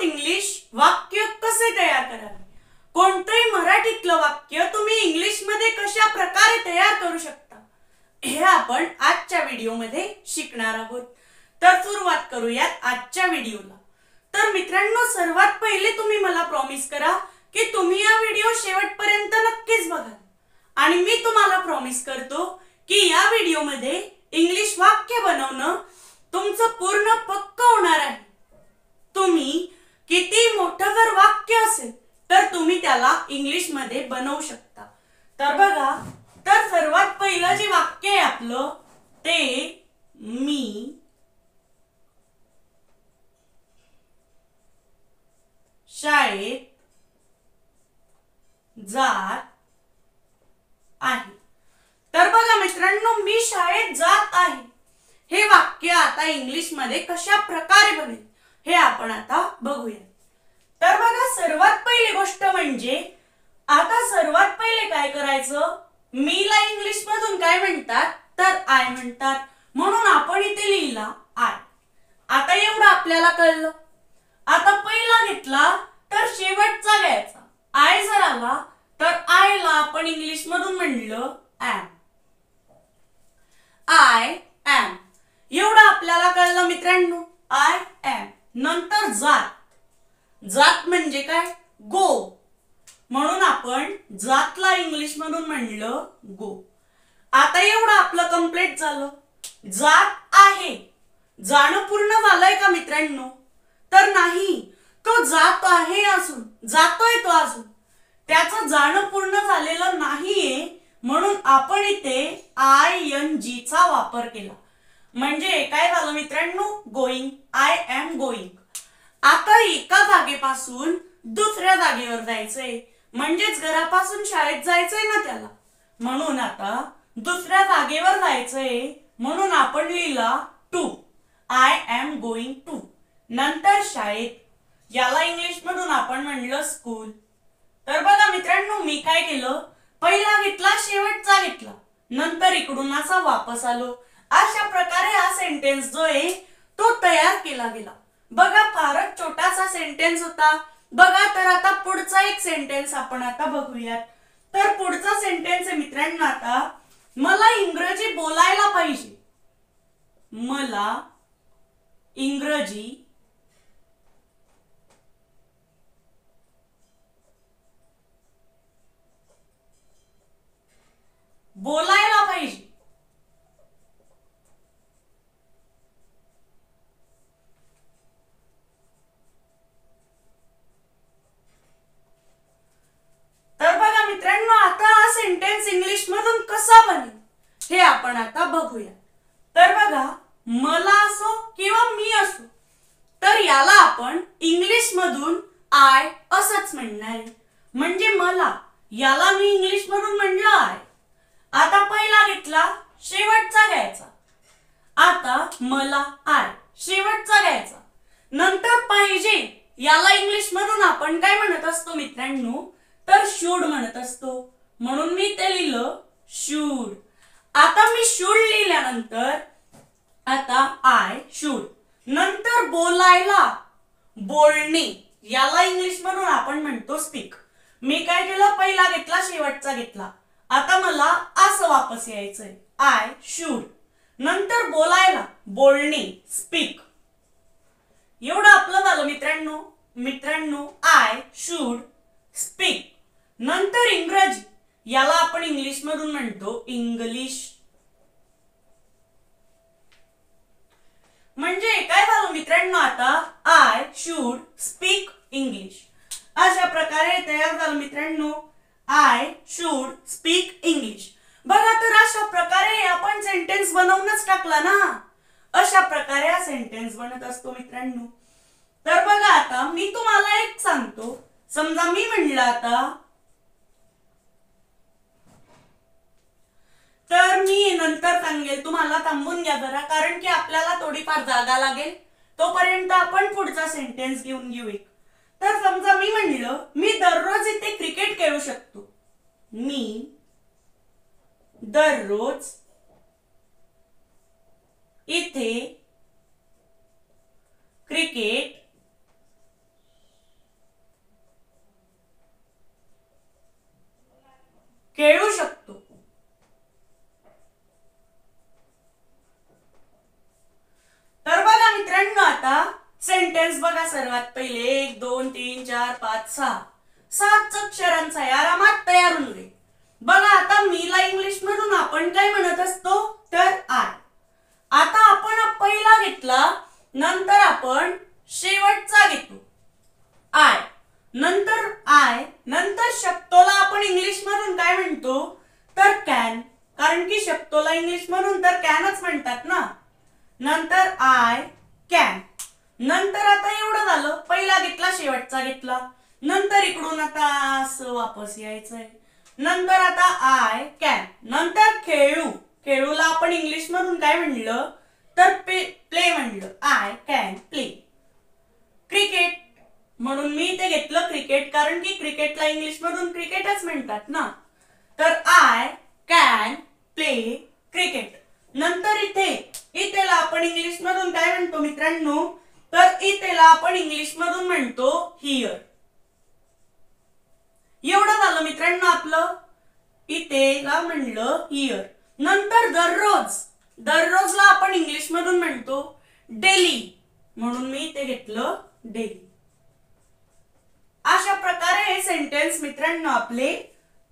English वाक्य कसे तयार करावे, कोणतेही मराठीतलं वाक्य तुम्ही इंग्लिश मध्ये कशा प्रकारे तयार करू शकता, हे आपण आजच्या व्हिडिओमध्ये शिकणार आहोत। तर सुरुवात करूयात आजच्या व्हिडिओला। तर मित्रांनो, सर्वात पहिले तुम्ही मला प्रॉमिस करा की तुम्ही हा व्हिडिओ शेवटपर्यंत नक्कीच बघाल आणि मी तुम्हाला प्रॉमिस करतो की या व्हिडिओमध्ये इंग्लिश वाक्य बनवणं तुमचं पूर्ण पक्का होणार आहे। तुम्ही किती मोठं जर वाक्य असेल तर तुम्ही त्याला इंग्लिश मध्ये बनवू शकता। तर बघा, तर सर्वात पहिलं जे वाक्य आहे आपलं ते मी शाळेत जात आहे। तर बघा मित्रांनो, मी शाळेत जात आहे हे वाक्य आता इंग्लिश मध्ये कशा प्रकारे बनेल हे आपण आता बघूया। तर बघा, सर्वात पहिली गोष्ट म्हणजे आता सर्वात पहिले काय करायचं, मी ला इंग्लिश मधून काय म्हणतात तर आय म्हणतात, म्हणून आपण इथे लिहिला आय। आता एवढं आपल्याला कळलं। आता पहिला घेतला तर शेवटचा घ्यायचा, आय जर आला तर आय ला आपण इंग्लिश मधून म्हणलं एम, आय एम। एवढं आपल्याला कळलं मित्रांनो, आय एम। नंतर जात, जात म्हणजे काय गो, म्हणून आपण जातला इंग्लिश मधून म्हणलं गो। आता एवढं आपलं कंप्लीट झालं। जात आहे, जाणं पूर्ण झालंय का मित्रांनो? तर नाही, तो जात आहे अजून, जातोय तो अजून, त्याचं जाणं पूर्ण झालेलं नाहीये, म्हणून आपण इथे आय एन जी चा वापर केला। म्हणजे काय झालं मित्रांनो, गोइंग, आय एम गोइंग। आता एका जागेपासून दुसऱ्या जागेवर जायचंय, म्हणजेच घरापासून शाळेत जायचंय ना त्याला, म्हणून आता दुसऱ्या जागेवर जायचंय, म्हणून आपण लिहिला to, I am going to. नंतर शाळेत, याला इंग्लिश मधून आपण म्हणलं स्कूल। तर बघा मित्रांनो, मी काय केलं, पहिला घेतला शेवटचा घेतला, नंतर इकडून असा वापस आलो। अशा प्रकारे हा सेंटेन्स जो आहे तो तयार केला गेला। बघा, फारच छोटासा सेंटेन्स होता। बघा, तर आता पुढचा एक सेंटेन्स आपण आता बघूयात। तर पुढचा सेंटेन्स आहे मित्रांनो, आता मला इंग्रजी बोलायला पाहिजे, मला इंग्रजी बोलायला पाहिजे। तर बघा मित्रांनो, आता हा सेंटेन्स इंग्लिश मधून कसा बनेल हे आपण आता बघूया। तर बघा, मला असो किंवा मी असो, तर याला आपण इंग्लिश मधून आय असंच म्हणणार आहे। म्हणजे मला, याला मी इंग्लिश मधून म्हणलं आय। आता पहिला घेतला, शेवटचा घ्यायचा, आता मला आय, शेवटचा घ्यायचा। नंतर पाहिजे, याला इंग्लिश मधून आपण काय म्हणत असतो मित्रांनो, तर शूड म्हणत असतो, म्हणून मी ते लिहिलं शूड। आता मी शूड लिहिल्यानंतर आता आय शूड। नंतर बोलायला, बोलणे, याला इंग्लिश मधून आपण म्हणतो स्पीक। मी काय केलं, पहिला घेतला शेवटचा घेतला, आता मला असं वापस यायचंय, आय शूड। नंतर बोलायला, बोलणे, स्पीक। एवढं आपलं झालं मित्रांनो। मित्रांनो, आय शूड स्पीक। नंतर इंग्रजी, याला आपण इंग्लिश मधून म्हणतो इंग्लिश। म्हणजे काय झालं मित्रांनो, आता आय शूड स्पीक इंग्लिश। अशा प्रकारे तयार झालं मित्रांनो, आय शूड स्पीक इंग्लिश। बघा, तर अशा प्रकारे आपण सेंटेन्स बनवूनच टाकला ना। अशा प्रकारे हा सेंटेन्स बनत असतो मित्रांनो। तर बघा, आता मी तुम्हाला एक सांगतो, समजा मी म्हणलं आता, तर मी नंतर सांगेल, तुम्हाला थांबून घ्या जरा, कारण की आपल्याला थोडीफार जागा लागेल, तोपर्यंत आपण पुढचा सेंटेन्स घेऊन घेऊ एक। तर समजा मी म्हणलं, मी दररोज इथे क्रिकेट खेळू शकतो, मी दररोज इथे क्रिकेट खेळू शकतो. तर बघा मित्रांनो, आता सेंटेन्स बघा. सर्वात पहिले 1 2 3 4 5 6 7 अक्षरांचा आरामात तयार होऊन जाईल. बघा आता मीला इंग्लिश मधून आपण काय म्हणत असतो, तर आय. आता आपण पहिला घेतला, नंतर आपण शेवटचा घेतो आय, नंतर आय, नंतर शब्दोला आपण इंग्लिश मधून काय म्हणतो, तर कॅन. कारण की शब्दोला इंग्लिश मधून तर कॅनच म्हणतात ना. नंतर आय कॅन. नंतर आता एवढं झालं, पहिला घेतला शेवटचा घेतला, नंतर इकडून आता असं वापस यायचंय. नंतर आता आय कॅन. नंतर खेळू. खेळूला आपण इंग्लिश मधून काय म्हणलं, तर प्ले म्हणलं. I can play. क्रिकेट म्हणून मी इथे घेतलं क्रिकेट, कारण की क्रिकेटला इंग्लिश मधून क्रिकेटच म्हणतात ना. तर आय कॅन प्ले क्रिकेट. नंतर इथेला आपण इंग्लिश मधून काय म्हणतो मित्रांनो, तर इथेला आपण इंग्लिश मधून म्हणतो हिअर. एवढं झालं मित्रांनो आपलं. इथेला म्हणलं हिअर. नंतर दररोज. दररोजला आपण इंग्लिश मधून म्हणतो डेली, म्हणून मी इथे घेतलं डेली. अशा प्रकारे हे सेंटेन्स मित्रांनो आपले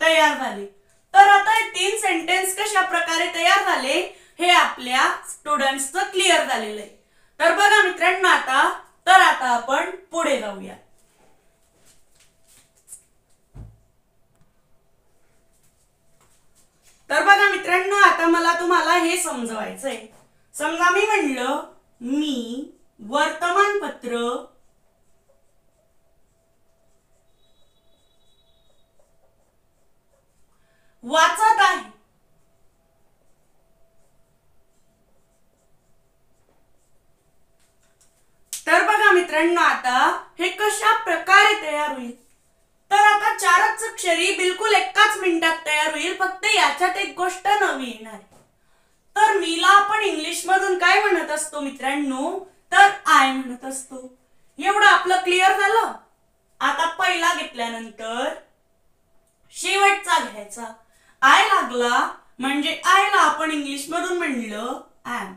तयार झाले. तर आता हे 3 सेंटेन्स कशा प्रकारे तयार झाले हे आपल्या स्टुडंट्सचं क्लिअर झालेलं आहे. तर बघा मित्रांनो, आता आपण पुढे जाऊया. तर बघा मित्रांनो, आता मला तुम्हाला हे समजवायचंय. समजा मी म्हणलं, मी वर्तमानपत्र वाचत आहे. तर बघा मित्रांनो, आता हे कशा प्रकारे तयार होईल, तर आता 4च अक्षरी बिलकुल एकाच मिनिटात तयार होईल. फक्त याच्यात एक गोष्ट नवी येणार. तर मीला आपण इंग्लिश मधून काय म्हणत असतो मित्रांनो, तर आय म्हणत असतो. एवढं आपलं क्लिअर झालं. आता पहिला घेतल्यानंतर शेवटचा घ्यायचा. आय लागला म्हणजे आयला आपण इंग्लिश मधून म्हणलं ॲम.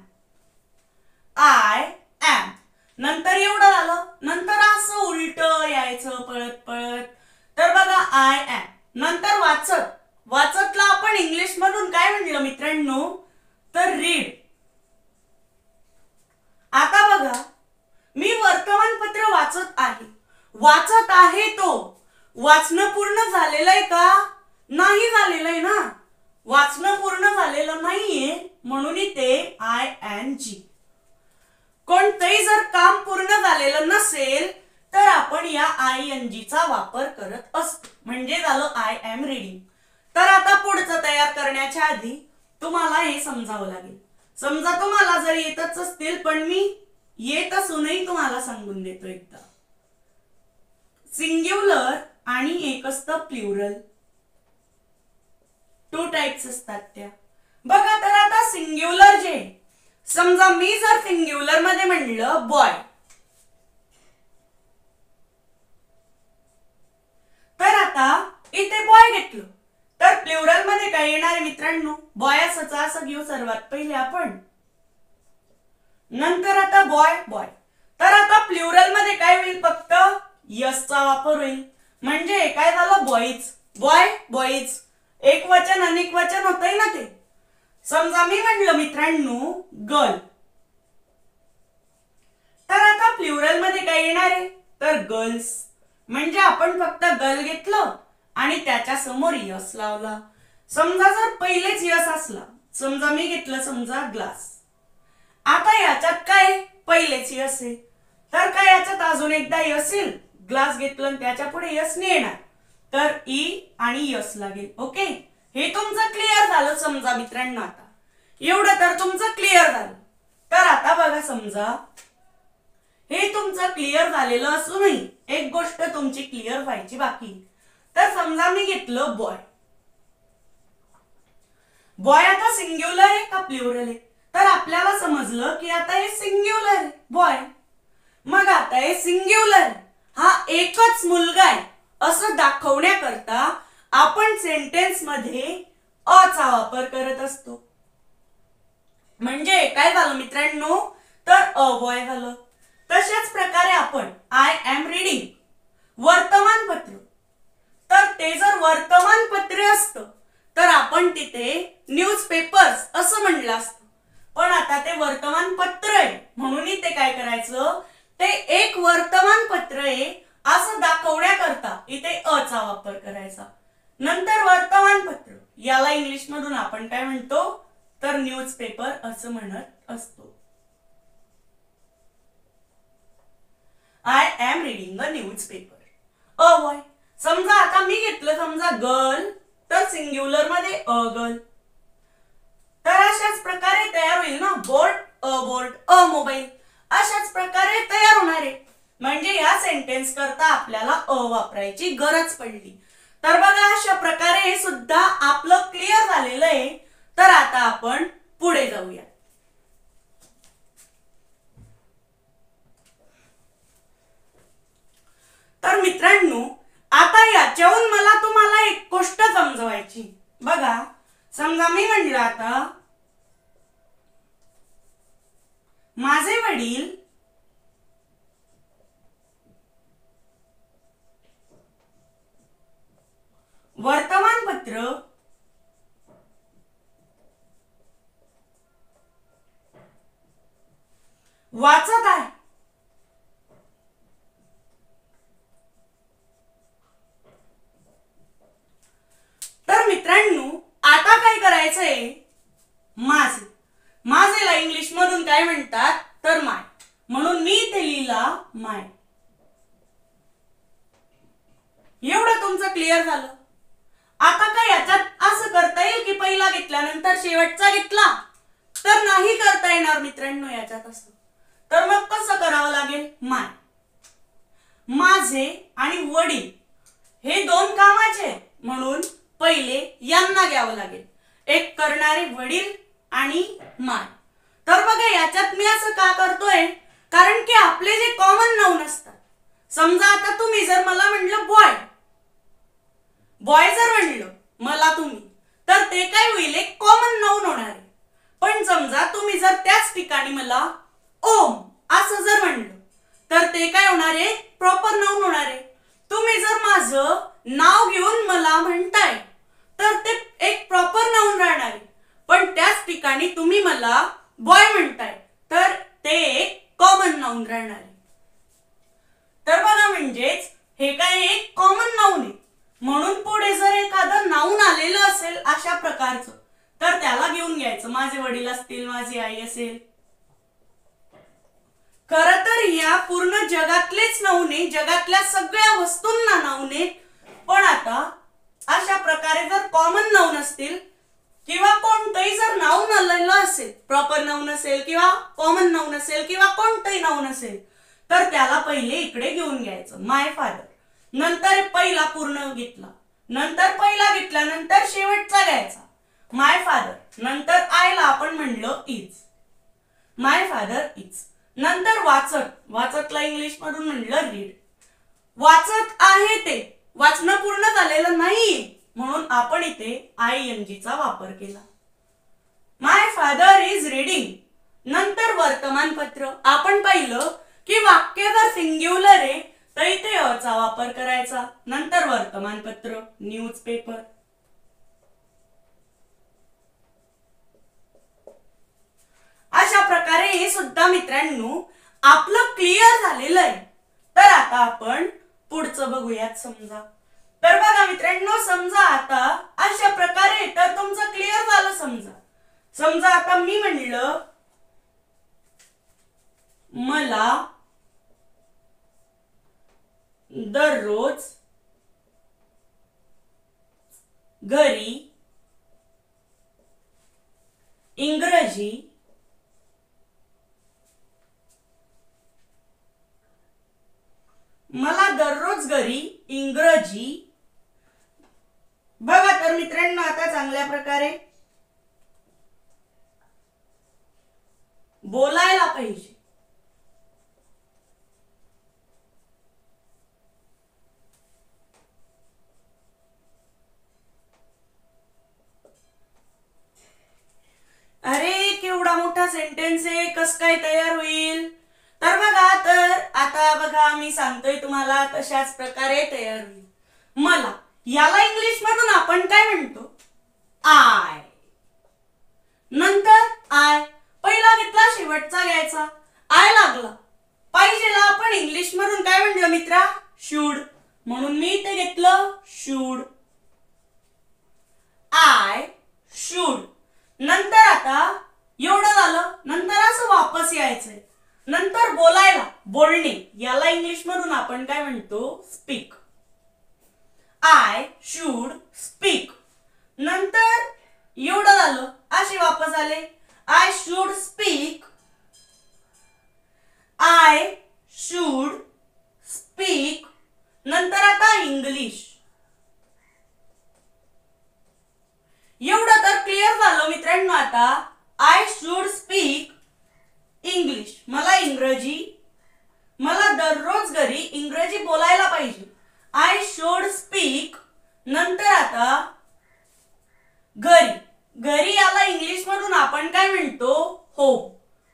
I am. नंतर एवढं झालं. नंतर असं उलट यायचं पळत पळत. तर बघा आय ॲम. नंतर वाचत. वाचतला आपण इंग्लिश मधून काय म्हणलं मित्रांनो, तर रीड. आता बघा, मी वर्तमानपत्र वाचत आहे. वाचत आहे तो वाचणं पूर्ण झालेलं आहे का, नाही झालेलं आहे ना. वाचणं पूर्ण झालेलं नाहीये, म्हणून इथे आय एन जी. कोणतंही जर काम पूर्ण झालेलं नसेल तर आपण या आय एन जी चा वापर करत असतो. म्हणजे झालं आय एम रीडिंग. तर आता पुढचं तयार करण्याच्या आधी तुम्हाला हे समजावं लागेल. समजा तुम्हाला जर येतच असतील, पण मी येत असूनही तुम्हाला सांगून देतो एकदा. सिंग्युलर आणि एक असतं प्लुरल. 2 टाइप्स असतात त्या. बघा, तर आता सिंग्युलर जे, समजा मी जर सिंग्युलर मध्ये म्हणलं बॉय, तर आता इथे बॉय घेतलं, तर प्लुरल मध्ये काय येणार आहे मित्रांनो, बॉय असं घेऊ सर्वात पहिले आपण. नंतर आता बॉय बॉय. तर आता प्लुरल मध्ये काय होईल, फक्त यसचा वापर होईल. म्हणजे काय झालं, बॉईज. Boy boys. एक वचन अनेक वचन होतंय ना ते. समजा मी म्हणलं मित्रांनो गर्ल, तर आता प्लुरल मध्ये काय येणार आहे, तर गर्ल्स. म्हणजे आपण फक्त गर्ल घेतलं आणि त्याच्या समोर यस लावला. समजा जर पहिलेच यस असला, समजा मी घेतलं समजा ग्लास. आता याच्यात काय पहिलेच यस आहे, तर काय याच्यात अजून एकदा यस येईल. ग्लास घेतलं आणि त्याच्या पुढे यस नाही येणार, तर ई आणि यस लागेल. ओके, हे तुमचं क्लिअर झालं समजा मित्रांनो. आता एवढं तर तुमचं क्लिअर झालं. तर आता बघा, समजा हे तुमचं क्लिअर झालेलं असूनही एक गोष्ट तुमची क्लिअर व्हायची बाकी. तर समजा मी घेतलं बॉय. बॉय आता सिंग्युलर आहे का प्लुरल आहे, तर आपल्याला समजलं की आता हे सिंग्युलर आहे बॉय. मग आता हे सिंग्युलर हा एकच मुलगा आहे असं दाखवण्याकरता आपण सेंटेन्स मध्ये अचा वापर करत असतो. म्हणजे काय झालं मित्रांनो, तर अवॉय झालं. तशाच प्रकारे आपण आय एम रीडिंग वर्तमानपत्र, तर ते जर वर्तमानपत्रे असतं तर आपण तिथे न्यूजपेपर्स असं म्हणलं असतं. पण आता ते वर्तमानपत्र आहे म्हणून इथे काय करायचं, ते एक वर्तमानपत्र आहे असं दाखवण्याकरता इथे अचा वापर करायचा. नंतर वर्तमानपत्र याला इंग्लिश मधून आपण काय म्हणतो, तर न्यूजपेपर असं म्हणत असतो. I am reading a newspaper. अवॉय, समजा आता मी घेतलं समजा गर्ल, तर सिंग्युलर मध्ये अ गर्ल. तर अशाच प्रकारे तयार होईल ना, बोट अ बोट, अ मोबाईल, अशाच प्रकारे तयार होणार आहे. म्हणजे या सेंटेन्स करता आपल्याला अ वापरायची गरज पडली. तर बघा अशा प्रकारे हे सुद्धा आपलं क्लिअर झालेलं आहे. तर आता आपण पुढे जाऊया. तर मित्रांनो, आता याच्याहून मला तुम्हाला एक गोष्ट समजवायची. बघा, समजा मी म्हणलं आता माझे वडील वर्तमानपत्र वाचत आहे. तर मित्रांनो, आता काय करायचंय, माझे, माझेला इंग्लिश मधून काय म्हणतात, तर माय, म्हणून मी इथे लिहिला माय. एवढं तुमचं क्लिअर झालं. आता काय याच्यात असं करता येईल की पहिला घेतल्यानंतर शेवटचा घेतला, तर नाही करता येणार मित्रांनो याच्यात असं. तर मग कसं करावं लागेल, माय, माझे आणि वडील हे दोन कामाचे म्हणून पहिले यांना घ्यावं लागेल. एक करणारे वडील आणि माय. तर बघा याच्यात मी असं का करतोय, कारण की आपले जे कॉमन नाउन असतात, समजा आता तुम्ही जर मला म्हणलं बॉय, बॉय जर म्हणलं मला तुम्ही, तर ते काय होईल, एक कॉमन नाउन होणार आहे. पण समजा तुम्ही जर त्याच ठिकाणी मला ओम असं जर म्हणलं, तर ते काय होणार आहे, प्रॉपर नाउन होणार आहे. तुम्ही जर माझं नाव घेऊन मला म्हणताय, तर ते एक प्रॉपर नाउन राहणार आहे. पण त्याच ठिकाणी तुम्ही मला बॉय म्हणताय, तर ते एक कॉमन नाउन राहणार आहे. तर बघा, म्हणजेच हे काय एक कॉमन नाउन आहे. म्हणून पुढे जर एखादं नाउन आलेलं असेल अशा प्रकारचं, तर त्याला घेऊन घ्यायचं. माझे वडील असतील, माझी आई असेल. खरं तर या पूर्ण जगातलेच नाउन आहे, जगातल्या सगळ्या वस्तूंना नाउन आहेत. पण आता अशा प्रकारे जर कॉमन नाउन असतील किंवा कोणतंही जर नाउन आलेलं असेल, प्रॉपर नाउन असेल किंवा कॉमन नाउन असेल किंवा कोणतंही नाउन असेल, तर त्याला पहिले इकडे घेऊन घ्यायचं, माय फादर. नंतर पहिला पूर्ण घेतला, नंतर पहिला घेतल्यानंतर शेवटचा घ्यायचा, माय फादर. नंतर आयला आपण म्हणलं इज, माय फादर इज. नंतर वाचत, वाचतला इंग्लिश मधून म्हणलं रीड. वाचत आहे ते, वाचणं पूर्ण झालेलं नाही म्हणून आपण इथे ING चा वापर केला. माय फादर इज रीडिंग. नंतर वर्तमानपत्र. आपण पाहिलं की वाक्य जर सिंग्युलर आहे तर इथे अचा वापर करायचा. नंतर वर्तमानपत्र, न्यूजपेपर. अशा प्रकारे हे सुद्धा मित्रांनो आपलं क्लिअर झालेलं आहे. तर आता आपण पुढचं बघूयात. समजा, तर बघा मित्रांनो, समजा आता अशा प्रकारे तर तुमचं क्लिअर झालं. समजा आता मी म्हणलं मला दररोज घरी इंग्रजी मला दररोज घरी इंग्रजी. बघा तर मित्रांनो, आता चांगल्या प्रकारे बोलायला पाहिजे. प्रकारचा सेंटेन्स आहे, कस काय तयार होईल? तर बघा, तर आता बघा मी सांगतोय तुम्हाला तशाच प्रकारे तयार होईल. मला, याला इंग्लिश मधून आपण काय म्हणतो? आय. नंतर आय, पहिला घेतला शेवटचा घ्यायचा, आय लागला. पाहिजेला आपण इंग्लिश मधून काय म्हणलं मित्रा? शुड. म्हणून मी ते घेतलं शुड. I should. नंतर आता एवढं झालं, नंतर असं वापस यायचंय. नंतर बोलायला, बोलणे, याला इंग्लिश मधून आपण काय म्हणतो? स्पीक. I should speak. नंतर एवढं झालं, असे वापस आले. I should speak. I should speak. नंतर आता इंग्लिश. एवढं तर क्लिअर झालं मित्रांनो. आता आय शुड स्पीक इंग्लिश, मला इंग्रजी, मला दररोज घरी इंग्रजी बोलायला पाहिजे. I should speak. नंतर आता घरी, घरी याला इंग्लिश मधून आपण काय म्हणतो? होम.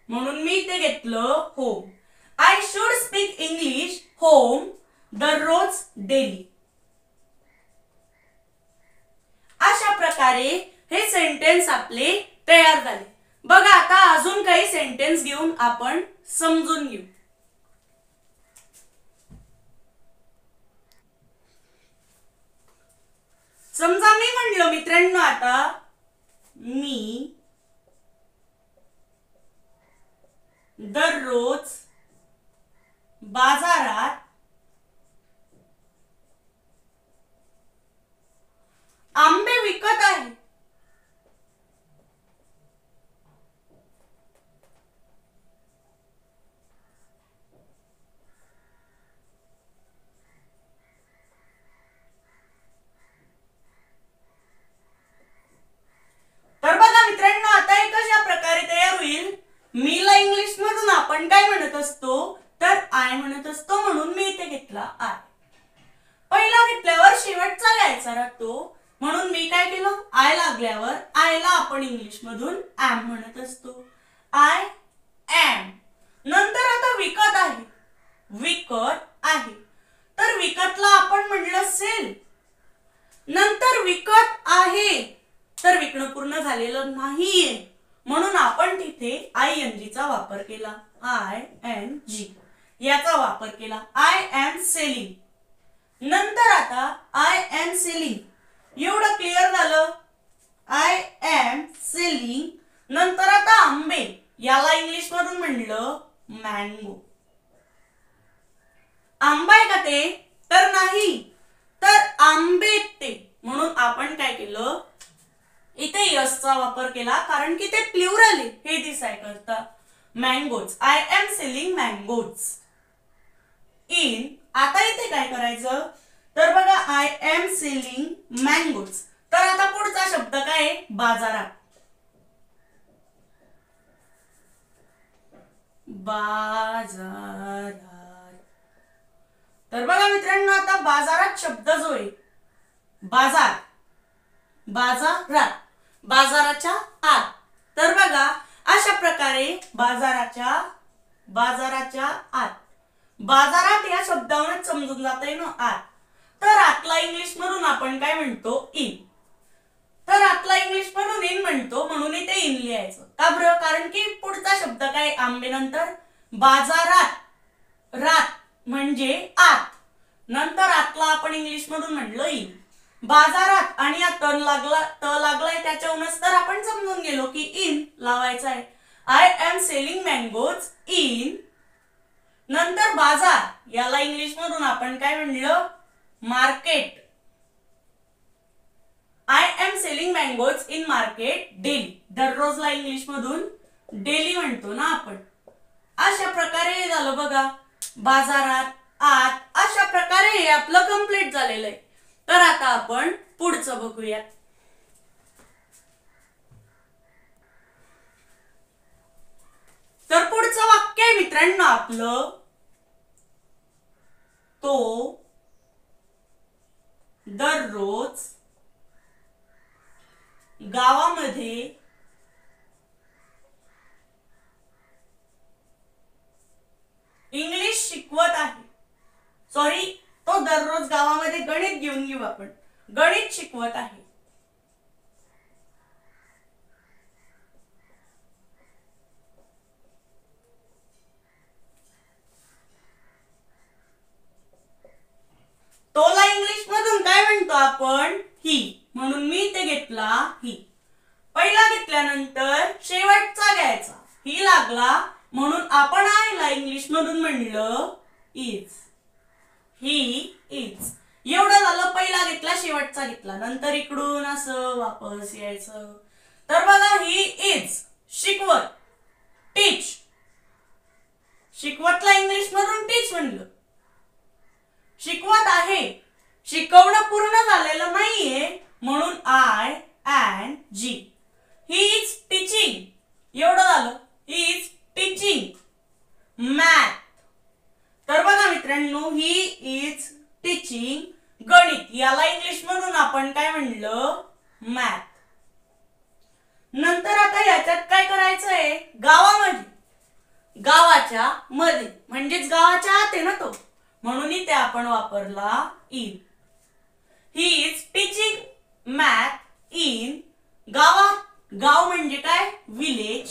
म्हणून मी ते घेतलं home. I should speak English home, दररोज, डेली. अशा प्रकारे हे सेंटेन्स आपले तयार झाले. बघा, आता अजून काही सेंटेन्स घेऊन आपण समजून घेऊ. समजा मी म्हणलो मित्रांनो, आता मी दररोज बाजारात आंबे विकत आहे. तर बघा मित्रांनो, आता हे कशा प्रकारे तयार होईल? मीला इंग्लिश मधून आपण काय म्हणत असतो? तर आय म्हणत असतो. म्हणून मी इथे घेतला आय. पहिला घेतल्यावर शेवटचा घ्यायचा राहतो. म्हणून मी काय केलं? आय लागल्यावर आयला आपण इंग्लिश मधून एम म्हणत असतो. I am. नंतर आता विकत आहे, विकत आहे. तर विकतला आपण म्हणलं सेल. नंतर विकत आहे, तर विकणं पूर्ण झालेलं नाहीये, म्हणून आपण तिथे आय एन जी चा वापर केला. आय एन जी याचा वापर केला. I am selling. नंतर आता आय एम सेलिंग, एवढं क्लिअर झालं. I am selling. नंतर आता आंबे, याला इंग्लिश मधून म्हणलं मँगो. आंबा आहे का ते? तर नाही, तर आंबे ते. म्हणून आपण काय केलं? इथे यस चा वापर केला, कारण की ते प्लुरल आहे हे दिसाय करता. Mangoes. I am selling mangoes in. आता इथे काय करायचं? तर बघा, आय एम सेलिंग मँगोज. तर आता पुढचा शब्द काय आहे? बाजारात. बाजारात. तर बघा मित्रांनो, आता बाजारात शब्द जो आहे बाजार, बाजारात, बाजाराच्या आत. तर बघा, अशा प्रकारे बाजाराच्या आत, बाजारात या शब्दावरून समजून जातंय ना आत. तर आतला इंग्लिश मधून आपण काय म्हणतो? इन. तर आतला इंग्लिश मधून इन म्हणतो, म्हणून इथे इन लिहायचं. का बरं? कारण की पुढचा शब्द काय? आंबे. नंतर बाजारात, रात म्हणजे आत. नंतर आतला आपण इंग्लिश मधून म्हणलं इन. बाजारात आणि या त लागलाय त्याच्यावरूनच तर आपण समजून गेलो की इन लावायचं आहे. I am selling mangoes in. नंतर बाजार, याला इंग्लिश मधून आपण काय म्हणलं? Market. I am selling mangoes in market daily. दररोजला इंग्लिश मधून डेली म्हणतो ना आपण. अशा प्रकारे हे झालं बघा, बाजारात, आत. अशा प्रकारे हे आपलं कंप्लीट झालेलं आहे. तर आता आपण पुढचं बघूया. तर पुढचं वाक्य आहे मित्रांनो आपलं, तो दररोज गावामध्ये आपण गणित शिकवत आहे. तोला इंग्लिश मधून काय म्हणतो आपण? ही. म्हणून मी ते घेतला ही. पहिला घेतल्यानंतर शेवटचा घ्यायचा. ही लागला म्हणून आपण आयला इंग्लिश मधून म्हणलं इज. He is. एवढं झालं. पहिला घेतला शेवटचा घेतला. नंतर इकडून असं वापस यायचं. तर बघा ही इज शिकवत. टीच. शिकवतला इंग्लिश मधून टीच म्हणलं. शिकवत आहे. शिकवणं पूर्ण झालेलं नाहीये म्हणून I N G. He is teaching. एवढं झालं. He is teaching math. तर बघा मित्रांनो ही इज टीचिंग गणित. याला इंग्लिश मधून आपण काय म्हणलं? मॅथ. नंतर आता याच्यात काय करायचंय? गावामध्ये. गावाच्या मध्ये म्हणजेच गावाच्या आत आहे ना तो, म्हणून इथे आपण वापरला in. He is teaching math in गावात. गाव म्हणजे काय? विलेज.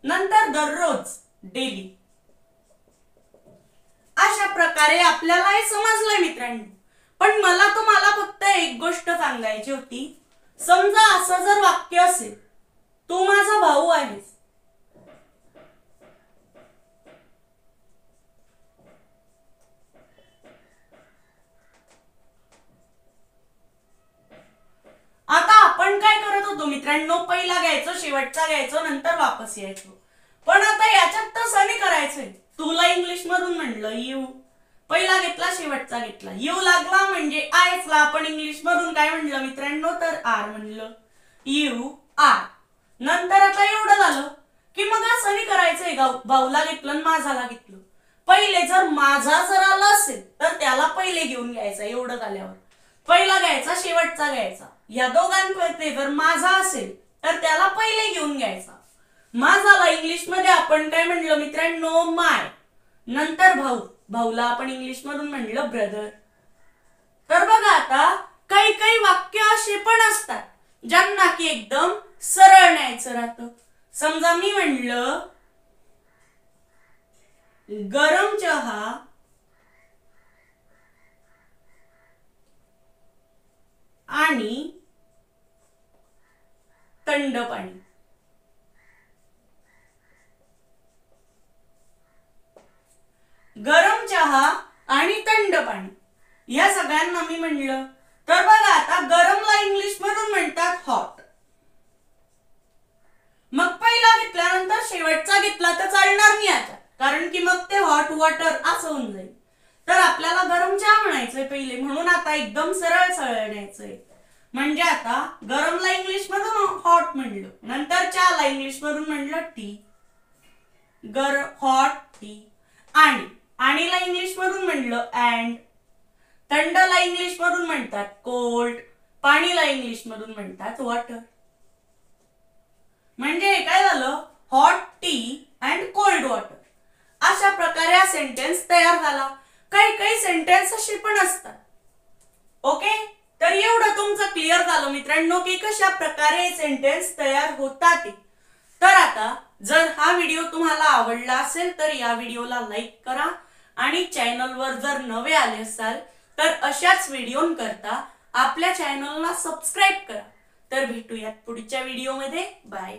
नंतर दररोज डेली. अशा प्रकारे आपल्याला हे समजलंय मित्रांनो. पण मला तुम्हाला फक्त एक गोष्ट सांगायची होती. समजा असं जर वाक्य असेल, तू माझा भाऊ आहेस. आता आपण काय करत होतो मित्रांनो? पहिला घ्यायचो, शेवटचा घ्यायचो, नंतर वापस यायचो. पण आता याच्यात तसं नाही करायचंय. तुला इंग्लिश मधून म्हणलं यू. पहिला घेतला शेवटचा घेतला. यू लागला म्हणजे आयसला आपण इंग्लिश मधून काय म्हणलं मित्रांनो? तर आर म्हणलं. You are. नंतर आता एवढं झालं की मग असं नाही करायचंय. भाऊला घेतलं आणि माझाला घेतलं. पहिले जर माझा जर आला असेल तर त्याला पहिले घेऊन घ्यायचा. एवढं झाल्यावर पहिला घ्यायचा शेवटचा घ्यायचा. या दोघांपैकी जर माझा असेल तर त्याला पहिले घेऊन घ्यायचा. माझाला इंग्लिश मध्ये आपण काय म्हणलं मित्रांनो? माय. नंतर भाऊ. भाऊला आपण इंग्लिश मधून म्हणलं ब्रदर. तर बघा आता काही काही वाक्य असे पण असतात ज्यांना की एकदम सरळ न्यायचं राहतं. समजा मी म्हणलं गरम चहा आणि थंड पाणी. गरम चहा आणि थंड पाणी या सगळ्यांना मी म्हणलं. तर बघा आता गरमला इंग्लिश मधून म्हणतात हॉट. मग पहिला घेतल्यानंतर शेवटचा घेतला तर चालणार नाही आता, कारण की मग ते हॉट वॉटर असं होऊन जाईल. तर आपल्याला गरम चहा म्हणायचंय पहिले, म्हणून आता एकदम सरळ सरळ न्यायचंय. म्हणजे आता गरमला इंग्लिश मधून हॉट म्हणलं, नंतर चहाला इंग्लिश मधून म्हणलं टी. Hot tea. आणीला इंग्लिश मधून म्हणलं अँड. थंडला इंग्लिश मधून म्हणतात कोल्ड. पाणीला इंग्लिश मधून म्हणतात वॉटर. म्हणजे काय झालं? Hot T and cold water. अशा प्रकारे हा सेंटेन्स तयार झाला. काही काही सेंटेन्स असे पण असतात. ओके, तर एवढं तुमचं क्लिअर झालं मित्रांनो की कशा प्रकारे सेंटेन्स तयार होतात. तर आता जर हा व्हिडिओ तुम्हाला आवडला असेल तर या व्हिडिओला लाईक करा आणि चॅनलवर जर नवे आले असाल तर अशाच व्हिडिओंकरता आपल्या चॅनलला सबस्क्राईब करा. तर भेटूयात पुढच्या व्हिडिओमध्ये. बाय.